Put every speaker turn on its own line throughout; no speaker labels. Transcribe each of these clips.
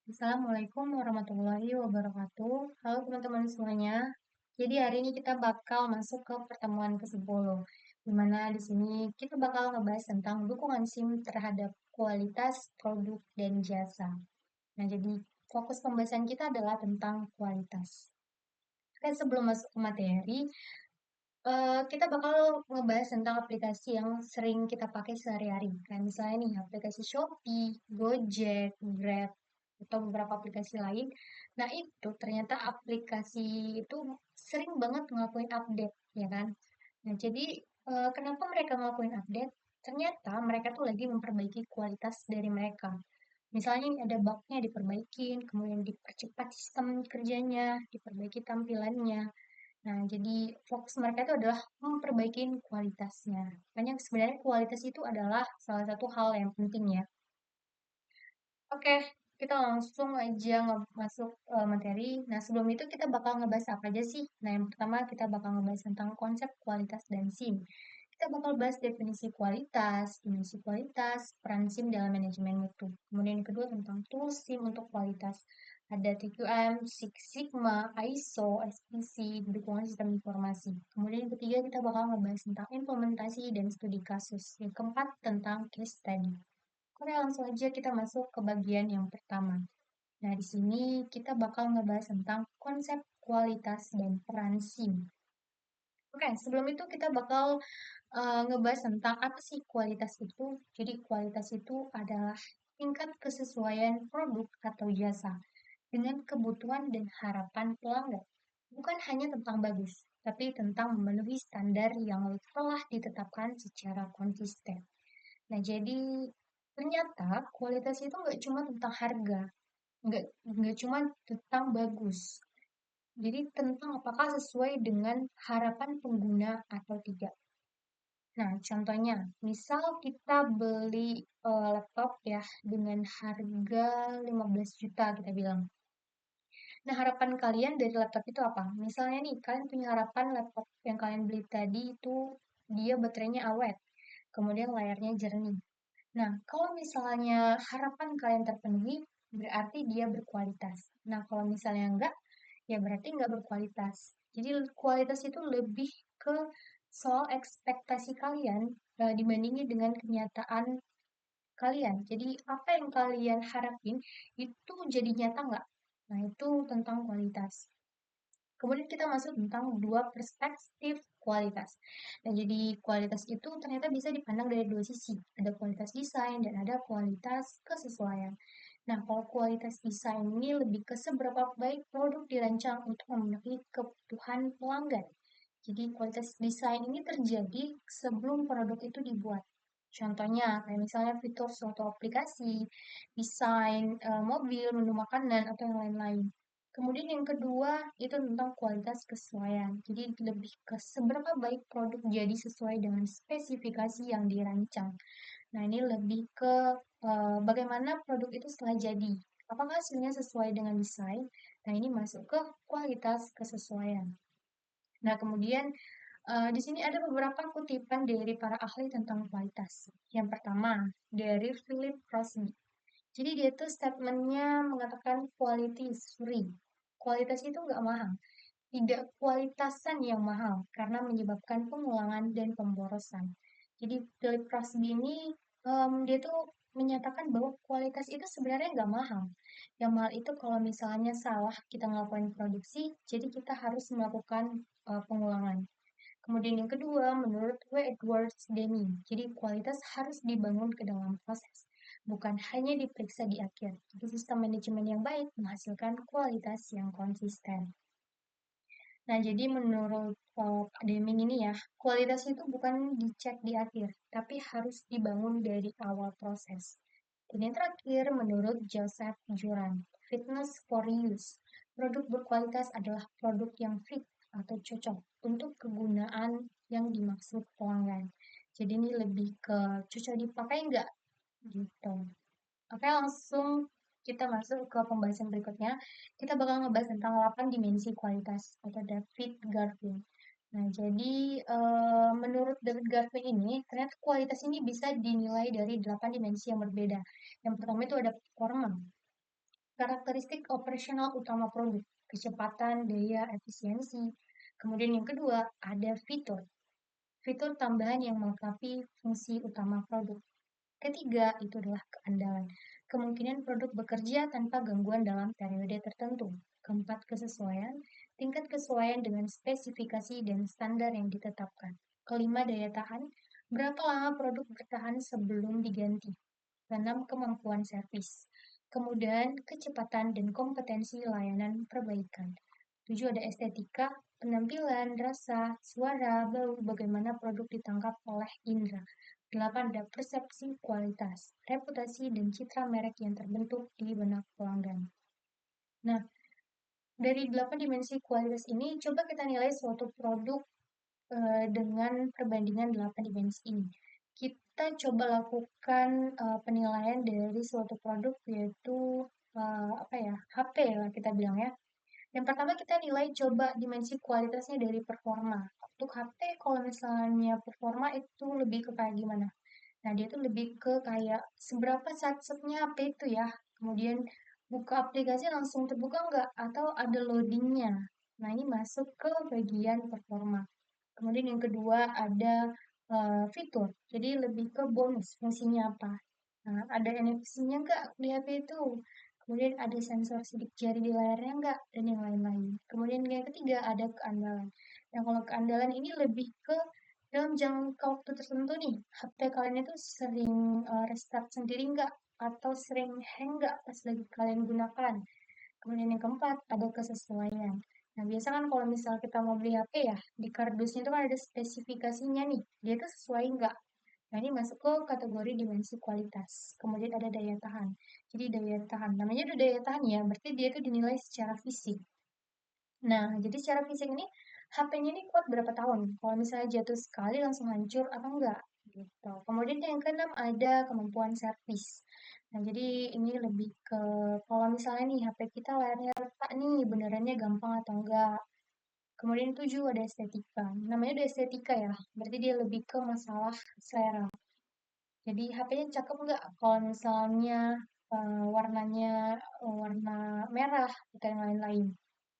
Assalamualaikum warahmatullahi wabarakatuh. Halo teman-teman semuanya. Jadi hari ini kita bakal masuk ke pertemuan ke-10, di mana di sini kita bakal ngebahas tentang dukungan SIM terhadap kualitas produk dan jasa. Nah, jadi fokus pembahasan kita adalah tentang kualitas. Oke, sebelum masuk ke materi, kita bakal ngebahas tentang aplikasi yang sering kita pakai sehari-hari. Kayak misalnya nih, aplikasi Shopee, Gojek, Grab, atau beberapa aplikasi lain. Nah, itu ternyata aplikasi itu sering banget ngelakuin update, ya kan? Nah, jadi kenapa mereka ngelakuin update? Ternyata mereka tuh lagi memperbaiki kualitas dari mereka. Misalnya nih ada bug-nya diperbaikin, kemudian dipercepat sistem kerjanya, diperbaiki tampilannya. Nah, jadi fokus mereka itu adalah memperbaiki kualitasnya. Makanya sebenarnya kualitas itu adalah salah satu hal yang penting ya. Oke, kita langsung aja masuk materi. Nah, sebelum itu kita bakal ngebahas apa aja sih? Nah, yang pertama kita bakal ngebahas tentang konsep kualitas dan SIM. Kita bakal bahas definisi kualitas, peran SIM dalam manajemen mutu. Kemudian yang kedua tentang tools SIM untuk kualitas. Ada TQM, Six Sigma, ISO, SPC, dukungan sistem informasi. Kemudian yang ketiga kita bakal ngebahas tentang implementasi dan studi kasus. Yang keempat tentang case study. Oke, langsung aja kita masuk ke bagian yang pertama. Nah, di sini kita bakal ngebahas tentang konsep kualitas dan peran SIM. Oke, sebelum itu kita bakal ngebahas tentang apa sih kualitas itu. Jadi, kualitas itu adalah tingkat kesesuaian produk atau jasa dengan kebutuhan dan harapan pelanggan. Bukan hanya tentang bagus, tapi tentang memenuhi standar yang telah ditetapkan secara konsisten. Nah, jadi ternyata kualitas itu nggak cuma tentang harga, nggak cuma tentang bagus. Jadi tentang apakah sesuai dengan harapan pengguna atau tidak. Nah, contohnya, misal kita beli laptop ya dengan harga 15 juta kita bilang. Nah, harapan kalian dari laptop itu apa? Misalnya nih, kalian punya harapan laptop yang kalian beli tadi itu dia baterainya awet, kemudian layarnya jernih. Nah, kalau misalnya harapan kalian terpenuhi, berarti dia berkualitas. Nah, kalau misalnya enggak, ya berarti enggak berkualitas. Jadi kualitas itu lebih ke soal ekspektasi kalian dibandingin dengan kenyataan kalian. Jadi apa yang kalian harapin itu jadi nyata nggak? Nah, itu tentang kualitas. Kemudian kita masuk tentang dua perspektif kualitas. Nah, jadi kualitas itu ternyata bisa dipandang dari dua sisi. Ada kualitas desain dan ada kualitas kesesuaian. Nah, kalau kualitas desain ini lebih ke seberapa baik produk dirancang untuk memenuhi kebutuhan pelanggan. Jadi kualitas desain ini terjadi sebelum produk itu dibuat. Contohnya, kayak misalnya fitur suatu aplikasi, desain mobil, menu makanan, atau yang lain-lain. Kemudian yang kedua itu tentang kualitas kesesuaian. Jadi lebih ke seberapa baik produk jadi sesuai dengan spesifikasi yang dirancang. Nah, ini lebih ke bagaimana produk itu setelah jadi. Apakah hasilnya sesuai dengan desain? Nah, ini masuk ke kualitas kesesuaian. Nah, kemudian di sini ada beberapa kutipan dari para ahli tentang kualitas. Yang pertama, dari Philip Crosby. Jadi dia tuh statementnya mengatakan quality is free. Kualitas itu nggak mahal. Tidak kualitasan yang mahal karena menyebabkan pengulangan dan pemborosan. Jadi Philip Crosby ini dia tuh menyatakan bahwa kualitas itu sebenarnya nggak mahal. Yang mahal itu kalau misalnya salah kita ngelakuin produksi, jadi kita harus melakukan pengulangan. Kemudian yang kedua, menurut W. Edwards Deming, jadi kualitas harus dibangun ke dalam proses, bukan hanya diperiksa di akhir. Jadi sistem manajemen yang baik menghasilkan kualitas yang konsisten. Nah, jadi menurut Deming ini ya, kualitas itu bukan dicek di akhir, tapi harus dibangun dari awal proses. Dan yang terakhir, menurut Joseph Juran, fitness for use. Produk berkualitas adalah produk yang fit atau cocok untuk kegunaan yang dimaksud pelanggan. Jadi ini lebih ke cocok dipakai nggak gitu. Oke, langsung kita masuk ke pembahasan berikutnya. Kita bakal ngebahas tentang 8 dimensi kualitas atau David Garvin. Nah, jadi menurut David Garvin ini, ternyata kualitas ini bisa dinilai dari 8 dimensi yang berbeda. Yang pertama itu ada performa. Karakteristik operasional utama produk, kecepatan, daya, efisiensi. Kemudian yang kedua, ada fitur. Fitur tambahan yang melengkapi fungsi utama produk. Ketiga, itu adalah keandalan. Kemungkinan produk bekerja tanpa gangguan dalam periode tertentu. Keempat, kesesuaian. Tingkat kesesuaian dengan spesifikasi dan standar yang ditetapkan. Kelima, daya tahan. Berapa lama produk bertahan sebelum diganti. Keenam, kemampuan servis. Kemudian, kecepatan dan kompetensi layanan perbaikan. Tujuh, ada estetika, penampilan, rasa, suara, bau, bagaimana produk ditangkap oleh indera. Delapan, ada persepsi kualitas, reputasi, dan citra merek yang terbentuk di benak pelanggan. Nah, dari 8 dimensi kualitas ini, coba kita nilai suatu produk dengan perbandingan 8 dimensi ini. Kita coba lakukan penilaian dari suatu produk yaitu HP lah kita bilang ya. Yang pertama kita nilai coba dimensi kualitasnya dari performa. Untuk HP kalau misalnya performa itu lebih ke kayak gimana? Nah, dia tuh lebih ke kayak seberapa satsetnya HP itu ya. Kemudian buka aplikasi langsung terbuka nggak? Atau ada loadingnya. Nah, ini masuk ke bagian performa. Kemudian yang kedua ada fitur. Jadi lebih ke bonus, fungsinya apa. Nah, ada NFC-nya nggak di HP itu? Kemudian ada sensor sidik jari di layarnya nggak? Dan yang lain-lain. Kemudian yang ketiga ada keandalan. Nah, kalau keandalan ini lebih ke dalam jangka waktu tertentu nih, HP kalian itu sering restart sendiri nggak? Atau sering hang nggak pas lagi kalian gunakan? Kemudian yang keempat, ada kesesuaian. Nah, biasa kan kalau misal kita mau beli HP ya, di kardusnya itu kan ada spesifikasinya nih. Dia itu sesuai nggak? Nah, ini masuk ke kategori dimensi kualitas. Kemudian ada daya tahan. Jadi daya tahan, namanya udah daya tahan ya, berarti dia itu dinilai secara fisik. Nah, jadi secara fisik ini HP-nya ini kuat berapa tahun? Kalau misalnya jatuh sekali langsung hancur atau enggak? Gitu. Kemudian yang keenam ada kemampuan servis. Nah, jadi ini lebih ke kalau misalnya nih HP kita layarnya retak nih, benerannya gampang atau enggak? Kemudian tujuh ada estetika. Namanya udah estetika ya, berarti dia lebih ke masalah selera. Jadi HP-nya cakep nggak? Kalau misalnya warnanya warna merah atau yang lain-lain.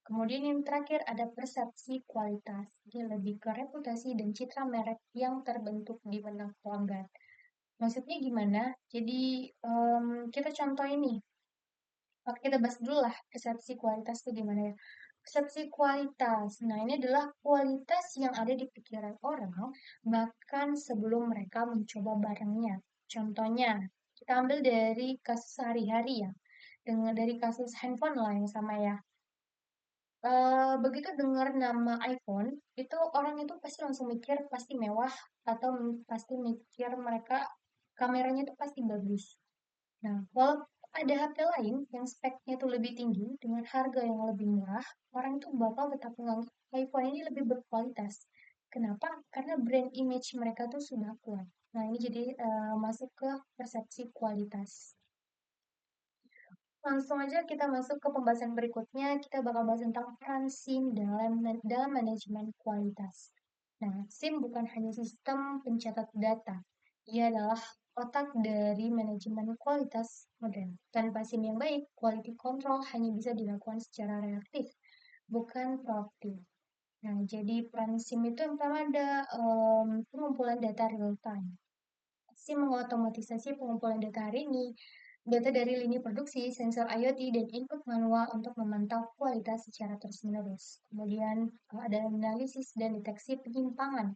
Kemudian yang terakhir ada persepsi kualitas. Dia lebih ke reputasi dan citra merek yang terbentuk di benak pelanggan. Maksudnya gimana? Jadi kita contoh ini. Oke, kita bahas dulu lah persepsi kualitas itu gimana ya. Persepsi kualitas. Nah, ini adalah kualitas yang ada di pikiran orang bahkan sebelum mereka mencoba barangnya. Contohnya, kita ambil dari kasus sehari-hari ya. Dengan dari kasus handphone lah yang sama ya. Begitu dengar nama iPhone, itu orang itu pasti langsung mikir pasti mewah atau pasti mikir mereka kameranya itu pasti bagus. Nah, walau ada HP lain yang speknya itu lebih tinggi dengan harga yang lebih murah, orang itu bakal tetap menganggap iPhone ini lebih berkualitas. Kenapa? Karena brand image mereka tuh sudah kuat. Nah, ini jadi masuk ke persepsi kualitas. Langsung aja kita masuk ke pembahasan berikutnya. Kita bakal bahas tentang peran SIM dalam manajemen kualitas. Nah, SIM bukan hanya sistem pencatat data. Ia adalah otak dari manajemen kualitas modern. Tanpa SIM yang baik, quality control hanya bisa dilakukan secara reaktif, bukan proaktif. Nah, jadi peran SIM itu yang pertama ada pengumpulan data real time. SIM mengotomatisasi pengumpulan data hari ini, data dari lini produksi, sensor IoT, dan input manual untuk memantau kualitas secara terus-menerus. Kemudian ada analisis dan deteksi penyimpangan.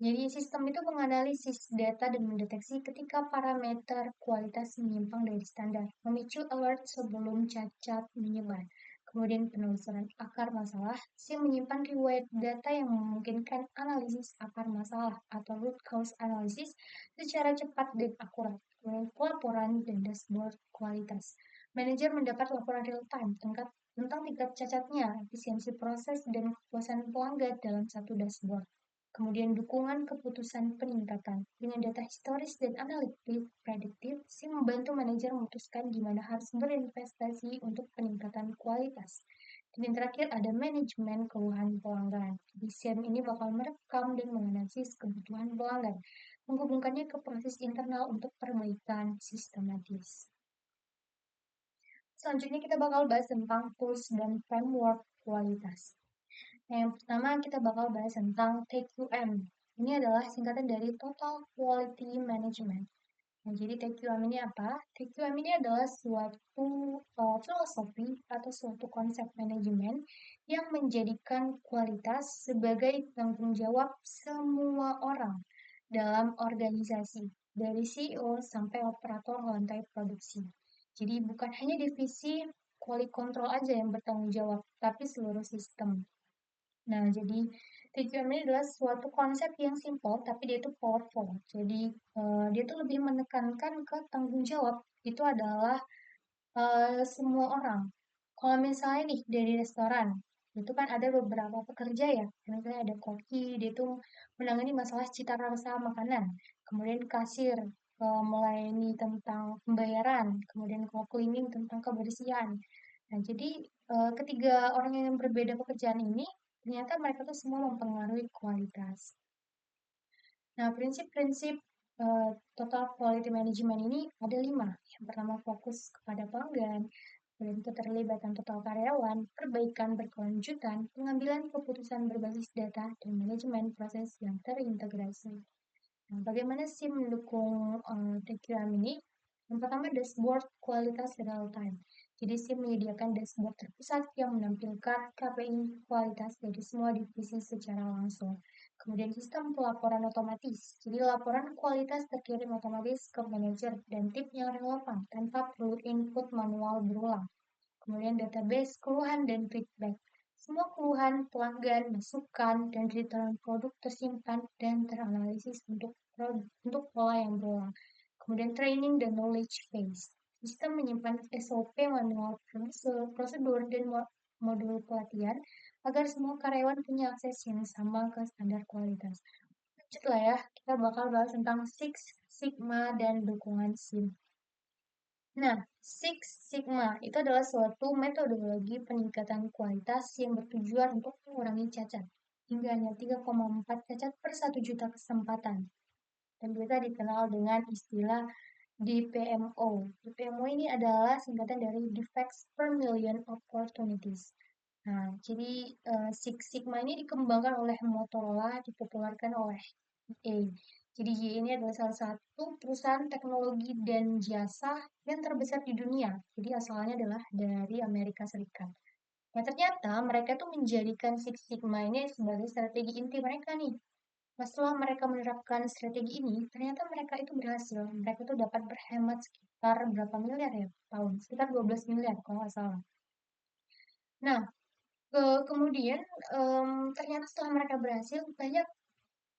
Jadi sistem itu menganalisis data dan mendeteksi ketika parameter kualitas menyimpang dari standar, memicu alert sebelum cacat menyebar. Kemudian penelusuran akar masalah, SIM menyimpan riwayat data yang memungkinkan analisis akar masalah atau root cause analysis secara cepat dan akurat. Kemudian pelaporan dan dashboard kualitas. Manajer mendapat laporan real time tentang tingkat cacatnya, efisiensi proses, dan kepuasan pelanggan dalam satu dashboard. Kemudian dukungan keputusan peningkatan. Dengan data historis dan analitik prediktif, SIM membantu manajer memutuskan di mana harus berinvestasi untuk peningkatan kualitas. Dan yang terakhir ada manajemen keluhan pelanggan. Di SIM ini bakal merekam dan menganalisis kebutuhan pelanggan, menghubungkannya ke proses internal untuk perbaikan sistematis. Selanjutnya kita bakal bahas tentang tools dan framework kualitas. Nah, yang pertama kita bakal bahas tentang TQM. Ini adalah singkatan dari Total Quality Management. Nah, jadi TQM ini apa? TQM ini adalah suatu filosofi atau suatu konsep manajemen yang menjadikan kualitas sebagai tanggung jawab semua orang dalam organisasi, dari CEO sampai operator lantai produksi. Jadi bukan hanya divisi quality control aja yang bertanggung jawab, tapi seluruh sistem. Nah, jadi TQM ini adalah suatu konsep yang simple, tapi dia itu powerful. Jadi, dia tuh lebih menekankan ke tanggung jawab. Itu adalah semua orang. Kalau misalnya nih dari restoran, itu kan ada beberapa pekerja ya. Misalnya ada koki, dia tuh menangani masalah cita rasa makanan. Kemudian kasir, melayani tentang pembayaran. Kemudian kalau cleaning tentang kebersihan. Nah, jadi ketiga orang yang berbeda pekerjaan ini, ternyata mereka tuh semua mempengaruhi kualitas. Nah, prinsip-prinsip total quality management ini ada 5. Yang pertama fokus kepada pelanggan, kemudian keterlibatan total karyawan, perbaikan berkelanjutan, pengambilan keputusan berbasis data, dan manajemen proses yang terintegrasi. Nah, bagaimana sih mendukung TQM ini? Yang pertama, dashboard kualitas real time. Jadi SIM menyediakan dashboard terpusat yang menampilkan KPI kualitas dari semua divisi secara langsung. Kemudian sistem pelaporan otomatis. Jadi laporan kualitas terkirim otomatis ke manajer dan tim yang relevan tanpa perlu input manual berulang. Kemudian database keluhan dan feedback. Semua keluhan, pelanggan, masukan, dan return produk tersimpan dan teranalisis untuk pola yang berulang. Kemudian training dan knowledge base. Sistem menyimpan SOP, manual prosedur, dan modul pelatihan agar semua karyawan punya akses yang sama ke standar kualitas. Lanjutlah ya, kita bakal bahas tentang Six Sigma dan dukungan SIM. Nah, Six Sigma itu adalah suatu metodologi peningkatan kualitas yang bertujuan untuk mengurangi cacat hingga hanya 3,4 cacat per 1 juta kesempatan. Dan biasa dikenal dengan istilah DPMO. DPMO ini adalah singkatan dari Defects per Million Opportunities. Nah, jadi Six Sigma ini dikembangkan oleh Motorola, dipopulerkan oleh EA. Jadi EA ini adalah salah satu perusahaan teknologi dan jasa yang terbesar di dunia. Jadi asalnya adalah dari Amerika Serikat. Nah, ternyata mereka tuh menjadikan Six Sigma ini sebagai strategi inti mereka nih. Nah, setelah mereka menerapkan strategi ini, ternyata mereka itu berhasil. Mereka tuh dapat berhemat sekitar berapa miliar ya tahun? Sekitar 12 miliar kalau nggak salah. Nah, kemudian ternyata setelah mereka berhasil,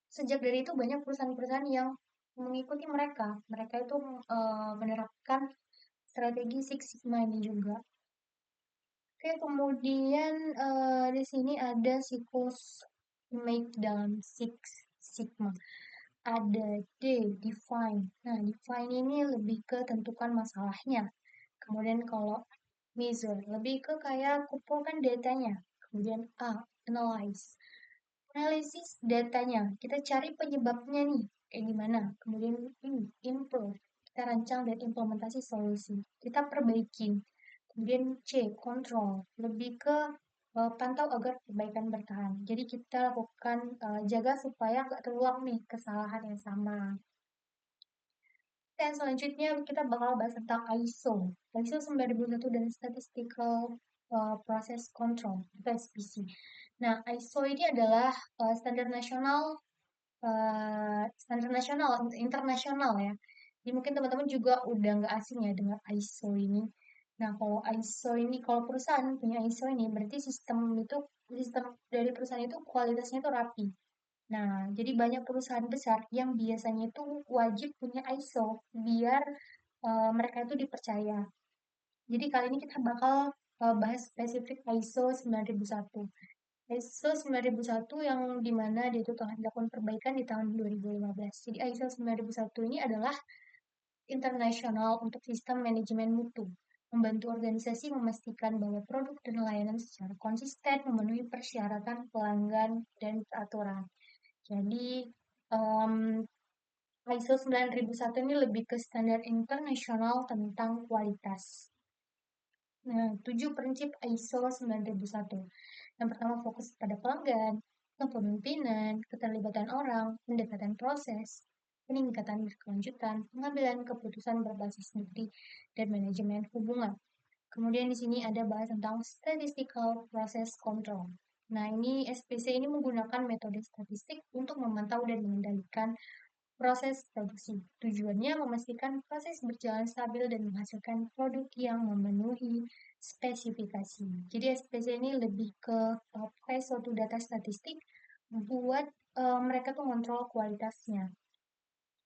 sejak dari itu banyak perusahaan-perusahaan yang mengikuti mereka. Mereka itu menerapkan strategi Six Sigma ini juga. Oke, kemudian di sini ada siklus make dalam Six Sigma. Ada D, define. Nah, define ini lebih ke tentukan masalahnya. Kemudian kalau measure, lebih ke kayak kumpulkan datanya. Kemudian A, analyze. Analisis datanya, kita cari penyebabnya nih, kayak gimana. Kemudian ini, improve. Kita rancang dan implementasi solusi. Kita perbaiki. Kemudian C, control. Lebih ke pantau agar perbaikan bertahan. Jadi kita lakukan jaga supaya nggak terulang nih kesalahan yang sama. Dan selanjutnya kita bakal bahas tentang ISO. ISO 9001 dan Statistical Process Control, atau SPC. Nah, ISO ini adalah standar nasional, internasional ya. Jadi mungkin teman-teman juga udah nggak asing ya dengan ISO ini. Nah, kalau ISO ini, kalau perusahaan punya ISO ini, berarti sistem dari perusahaan itu kualitasnya itu rapi. Nah, jadi banyak perusahaan besar yang biasanya itu wajib punya ISO biar mereka itu dipercaya. Jadi kali ini kita bakal bahas spesifik ISO 9001. ISO 9001 yang dimana dia itu telah dilakukan perbaikan di tahun 2015. Jadi ISO 9001 ini adalah internasional untuk sistem manajemen mutu, membantu organisasi memastikan bahwa produk dan layanan secara konsisten memenuhi persyaratan pelanggan dan peraturan. Jadi ISO 9001 ini lebih ke standar internasional tentang kualitas. Nah, 7 prinsip ISO 9001. Yang pertama fokus pada pelanggan, kepemimpinan, keterlibatan orang, pendekatan proses, peningkatan berkelanjutan, pengambilan keputusan berbasis bukti, dan manajemen hubungan. Kemudian di sini ada bahas tentang statistical process control. Nah, ini SPC ini menggunakan metode statistik untuk memantau dan mengendalikan proses produksi. Tujuannya memastikan proses berjalan stabil dan menghasilkan produk yang memenuhi spesifikasi. Jadi SPC ini lebih ke pakai suatu data statistik buat mereka tuh kontrol kualitasnya.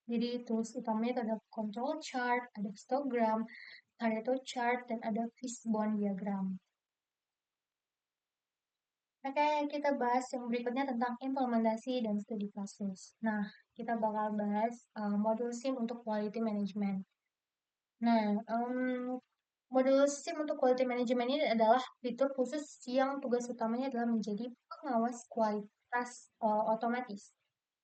Jadi tools utamanya itu ada control chart, ada histogram, Pareto chart, dan ada fishbone diagram. Oke, kita bahas yang berikutnya tentang implementasi dan studi kasus. Nah, kita bakal bahas modul SIM untuk quality management. Nah, modul SIM untuk quality management ini adalah fitur khusus yang tugas utamanya adalah menjadi pengawas kualitas otomatis.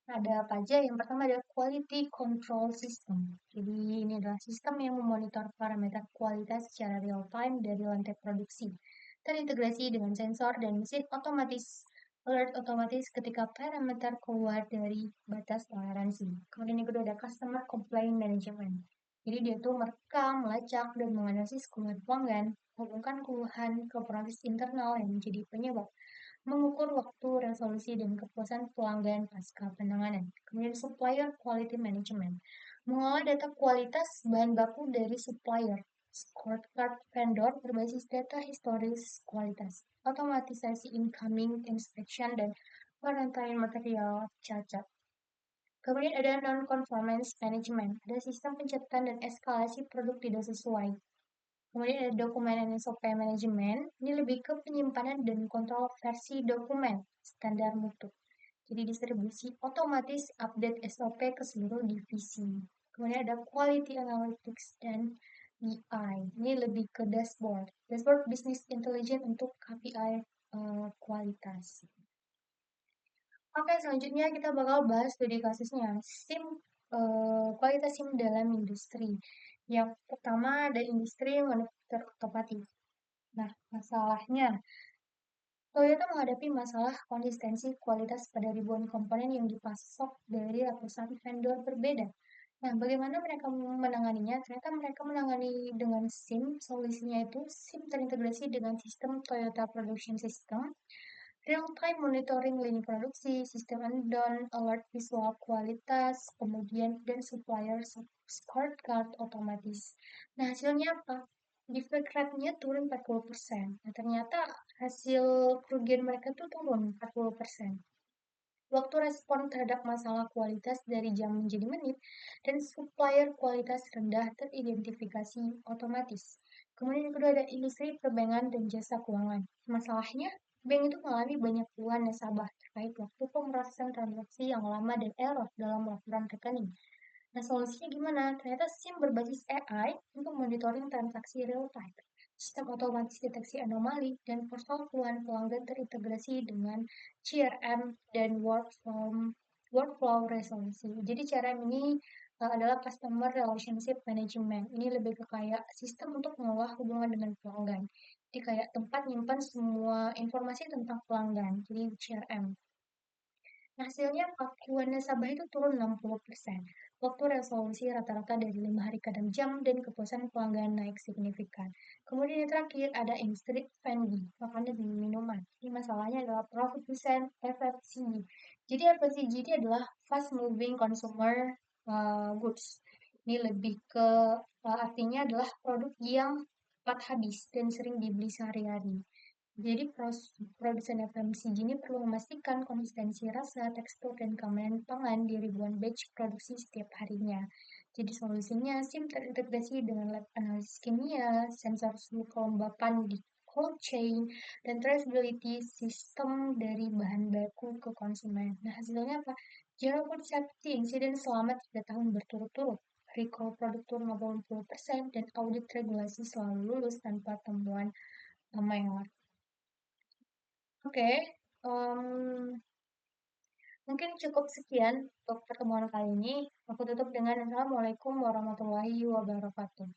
Ada apa aja? Yang pertama adalah quality control system. Jadi ini adalah sistem yang memonitor parameter kualitas secara real time dari lantai produksi. Terintegrasi dengan sensor dan mesin otomatis. Alert otomatis ketika parameter keluar dari batas toleransi. Kemudian yang kedua ada customer complaint management. Jadi dia tuh merekam, melacak, dan menganalisis keluhan pelanggan, menghubungkan keluhan ke proses internal yang menjadi penyebab mengukur waktu resolusi dan kepuasan pelanggan pasca penanganan. Kemudian supplier quality management, mengolah data kualitas bahan baku dari supplier, scorecard vendor berbasis data historis kualitas, otomatisasi incoming inspection dan penentuan material cacat. Kemudian ada non-conformance management, ada sistem pencatatan dan eskalasi produk tidak sesuai. Kemudian ada dokumen dan SOP manajemen, ini lebih ke penyimpanan dan kontrol versi dokumen standar mutu. Jadi distribusi otomatis update SOP ke seluruh divisi. Kemudian ada quality analytics dan BI, ini lebih ke dashboard. Dashboard business intelligence untuk KPI kualitas. Oke, selanjutnya kita bakal bahas studi kasusnya SIM kualitas SIM dalam industri. Yang pertama ada industri manufaktur otomotif. Nah, masalahnya Toyota menghadapi masalah konsistensi kualitas pada ribuan komponen yang dipasok dari ratusan vendor berbeda. Nah, bagaimana mereka menanganinya? Ternyata mereka menangani dengan SIM, solusinya itu SIM terintegrasi dengan sistem Toyota Production System, real-time monitoring lini produksi, sistem and-down, alert visual kualitas, kemudian dan supplier scorecard otomatis. Nah, hasilnya apa? Defect rate-nya turun 40%. Nah, ternyata hasil kerugian mereka tuh turun 40%. Waktu respon terhadap masalah kualitas dari jam menjadi menit, dan supplier kualitas rendah teridentifikasi otomatis. Kemudian yang kedua ada industri perbankan dan jasa keuangan. Masalahnya, bank itu mengalami banyak keluhan nasabah terkait waktu pemrosesan transaksi yang lama dan error dalam laporan rekening. Nah, solusinya gimana? Ternyata SIM berbasis AI untuk monitoring transaksi real time, sistem otomatis deteksi anomali, dan portal keluhan pelanggan terintegrasi dengan CRM dan workflow resolusi. Jadi CRM ini adalah Customer Relationship Management. Ini lebih ke kayak sistem untuk mengolah hubungan dengan pelanggan. Jadi kayak tempat nyimpan semua informasi tentang pelanggan. Jadi CRM. Hasilnya keakuan nasabah itu turun 60%. Waktu resolusi rata-rata dari 5 hari ke 6 jam dan kepuasan pelanggan naik signifikan. Kemudian yang terakhir ada industri F&B, makanan dan minuman. Ini masalahnya adalah profit percent FFCG. Jadi FFCG ini adalah fast moving consumer goods. Ini lebih ke artinya adalah produk yang cepat habis dan sering dibeli sehari-hari. Jadi produsen FMCG ini perlu memastikan konsistensi rasa, tekstur, dan keamanan pangan di ribuan batch produksi setiap harinya. Jadi solusinya SIM terintegrasi dengan lab analisis kimia, sensor suhu kelembapan di cold chain, dan traceability sistem dari bahan baku ke konsumen. Nah, hasilnya apa? Zero food safety incident selama 3 tahun berturut-turut. Recall produk turun 80% dan audit regulasi selalu lulus tanpa temuan mayor. Oke, em, mungkin cukup sekian untuk pertemuan kali ini. Aku tutup dengan Assalamualaikum warahmatullahi wabarakatuh.